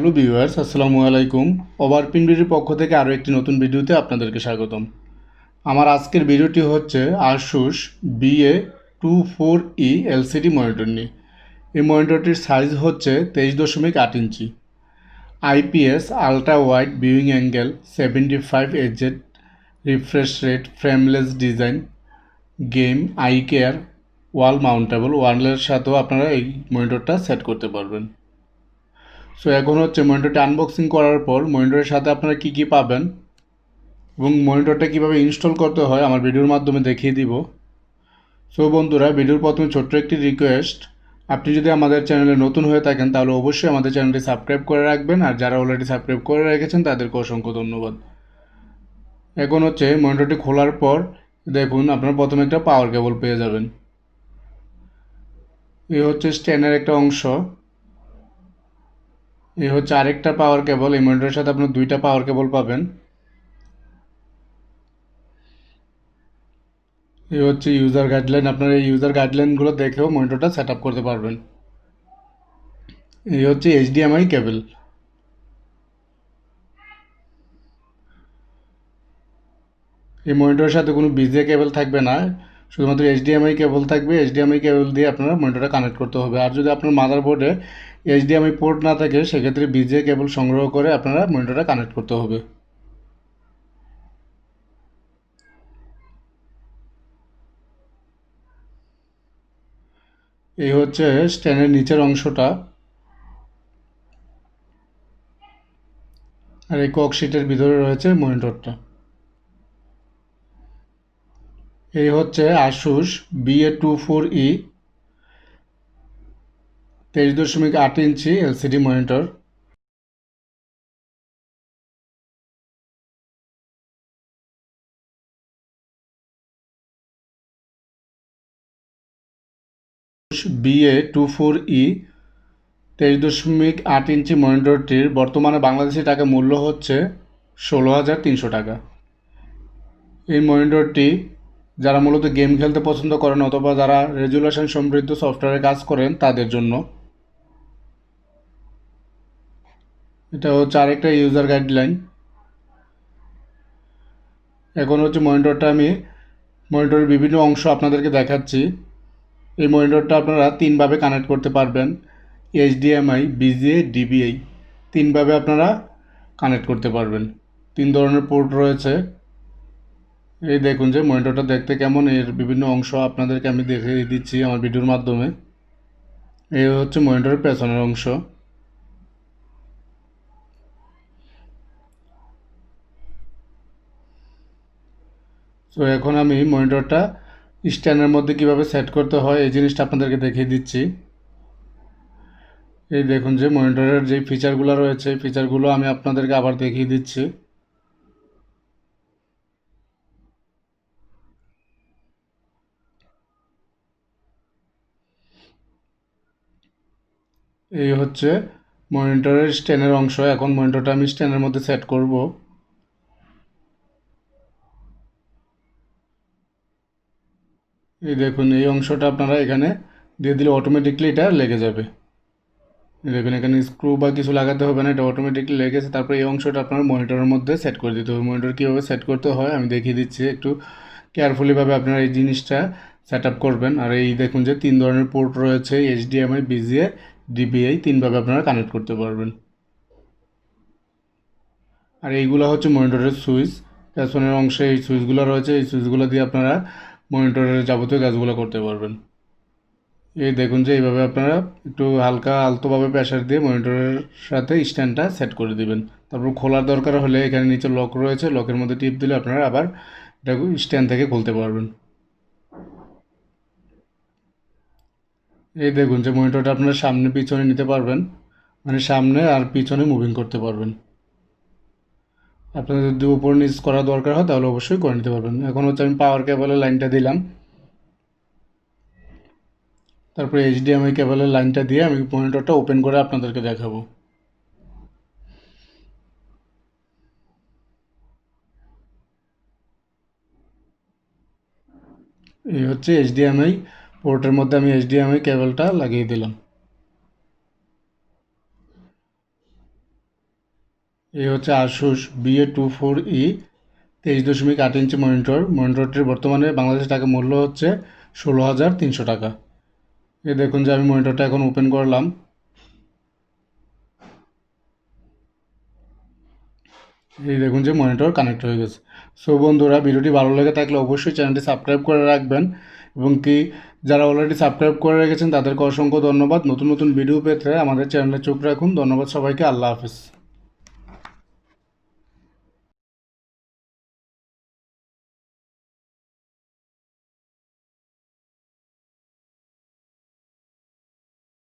Hello viewers, আসসালামু আলাইকুম। ওভারপ্রিন্টবিডির পক্ষ থেকে আরও একটি নতুন ভিডিওতে আপনাদেরকে স্বাগতম। আমার আজকের ভিডিওটি হচ্ছে Asus VA24E এলসিডি মনিটর নিয়ে। এই মনিটরটির সাইজ হচ্ছে 23.8 ইঞ্চি, IPS ultra wide viewing angle 75Hz, refresh rate, frameless design, game, eye care, wall mountable, ওয়ালের সাথেও আপনারা এই মনিটরটা সেট করতে পারবেন। সো এখন হচ্ছে মনিটরটা আনবক্সিং করার পর মনিটরের সাথে আপনারা কি কি পাবেন এবং মনিটরটা কিভাবে ইনস্টল করতে হয় আমার ভিডিওর মাধ্যমে দেখিয়ে দিব। সো বন্ধুরা, ভিডিওর প্রথমে ছোট্ট একটি রিকোয়েস্ট, আপনি যদি আমাদের চ্যানেলে নতুন হয়ে থাকেন তাহলে অবশ্যই আমাদের চ্যানেলটি সাবস্ক্রাইব করে রাখবেন, আর যারা অলরেডি সাবস্ক্রাইব করে রেখেছেন তাদেরকে অসংখ্য ধন্যবাদ। এখন হচ্ছে মনিটরটি খোলার পর দেখুন আপনারা প্রথমে একটা পাওয়ার কেবল পেয়ে যাবেন। এই হচ্ছে স্ট্যান্ডের একটা অংশ, এই হচ্ছে আরেকটা পাওয়ার কেবল। এই মনিটরের সাথে আপনার দুইটা পাওয়ার কেবল পাবেন। এই হচ্ছে ইউজার গাইডলাইন, আপনারা এই ইউজার গাইডলাইনগুলো দেখেও মনিটরটা সেট আপ করতে পারবেন। এই হচ্ছে HDMI কেবল। এই মনিটরের সাথে কোনো VGA কেবল থাকবে না, শুধুমাত্র HDMI কেবল থাকবে। HDMI কেবল দিয়ে আপনারা মনিটরটা কানেক্ট করতে হবে। আর যদি আপনার মাদারবোর্ডে HDMI পোর্ট না থাকে সেক্ষেত্রে VGA কেবল সংগ্রহ করে আপনারা মনিটরটা কানেক্ট করতে হবে। এই হচ্ছে স্ট্যান্ডের নিচের অংশটা, আর এই কক শিটের ভিতরে রয়েছে মনিটরটা। এই হচ্ছে Asus VA24E 23.8 ইঞ্চি এলসিডি মনিটর। VA24E 23.8 ইঞ্চি মনিটরটির বর্তমানে বাংলাদেশি টাকা মূল্য হচ্ছে 16,300 টাকা। এই মনিটরটি যারা মূলত গেম খেলতে পছন্দ করেন অথবা যারা রেজুলেশন সমৃদ্ধ সফটওয়্যারে কাজ করেন তাদের জন্য। এটা হচ্ছে আরেকটা ইউজার গাইডলাইন। এখন হচ্ছে মনিটরের বিভিন্ন অংশ আপনাদেরকে দেখাচ্ছি। এই মনিটরটা আপনারা তিনভাবে কানেক্ট করতে পারবেন। HDMI, VGA, DVI তিনভাবে আপনারা কানেক্ট করতে পারবেন। তিন ধরনের পোর্ট রয়েছে। এই দেখুন যে মনিটরটা দেখতে কেমন, এর বিভিন্ন অংশ আপনাদেরকে আমি দেখিয়ে দিচ্ছি আমার ভিডিওর মাধ্যমে। এই হচ্ছে মনিটরের পেছনের অংশ। তো এখন আমি মনিটরটা স্ট্যান্ডের মধ্যে কিভাবে সেট করতে হয় এই জিনিসটা আপনাদেরকে দেখিয়ে দিচ্ছি। এই দেখুন যে মনিটরের যে ফিচারগুলো রয়েছে এই ফিচারগুলো আমি আপনাদেরকে আবার দেখিয়ে দিচ্ছি। এই হচ্ছে মনিটরের স্ট্যান্ডের অংশ। এখন মনিটরটা আমি স্ট্যান্ডের মধ্যে সেট করব। এই দেখুন এই অংশটা আপনারা এখানে দিয়ে দিলে অটোমেটিকলি এটা লেগে যাবে। দেখুন এখানে স্ক্রু বা কিছু লাগাতে হবে না, এটা অটোমেটিকলি লেগেছে। তারপর এই অংশটা আপনার মনিটরের মধ্যে সেট করে দিতে হবে। মনিটর কীভাবে সেট করতে হয় আমি দেখিয়ে দিচ্ছি, একটু কেয়ারফুলিভাবে আপনারা এই জিনিসটা সেট আপ করবেন। আর এই দেখুন যে তিন ধরনের পোর্ট রয়েছে, HDMI, VGA, DVI তিনভাবে আপনারা কানেক্ট করতে পারবেন। আর এইগুলো হচ্ছে মনিটরের সুইচ। পেছনের অংশে এই সুইচগুলো রয়েছে, এই সুইচগুলো দিয়ে আপনারা মনিটরের যাবতীয় কাজগুলো করতে পারবেন। এই দেখুন যে এইভাবে আপনারা একটু হালকা আলতোভাবে প্রেসার দিয়ে মনিটরের সাথে স্ট্যান্ডটা সেট করে দিবেন। তারপর খোলার দরকার হলে এখানে নিচে লক রয়েছে, লকের মধ্যে টিপ দিলে আপনারা আবার এটা স্ট্যান্ড থেকে খুলতে পারবেন। এই দেখুন যে মনিটরটা আপনারা সামনে পিছনে নিতে পারবেন, মানে সামনে আর পিছনে মুভিং করতে পারবেন। আপনাদের যদি উপর নিচ করা দরকার হয় তাহলে অবশ্যই করে নিতে পারবেন। এখন হচ্ছে আমি পাওয়ার কেবলের লাইনটা দিলাম, তারপরে HDMI কেবলের লাইনটা দিয়ে আমি মনিটরটা ওপেন করে আপনাদেরকে দেখাবো। এই হচ্ছে HDMI পোর্টের মধ্যে আমি HDMI কেবলটা লাগিয়ে দিলাম। এই হচ্ছে Asus VA24E 23.8 ইঞ্চি মনিটর। মনিটরটির বর্তমানে বাংলাদেশি টাকা মূল্য হচ্ছে 16,300 টাকা। এই দেখুন যে আমি মনিটরটা এখন ওপেন করলাম। এই দেখুন যে মনিটর কানেক্ট হয়ে গেছে। সো বন্ধুরা, ভিডিওটি ভালো লেগে থাকলে অবশ্যই চ্যানেলটি সাবস্ক্রাইব করে রাখবেন এবং কি যারা অলরেডি সাবস্ক্রাইব করে রেখেছেন তাদেরকে অসংখ্য ধন্যবাদ। নতুন নতুন ভিডিও পেতে আমাদের চ্যানেলে চোখ রাখুন। ধন্যবাদ সবাইকে। আল্লাহ হাফেজ।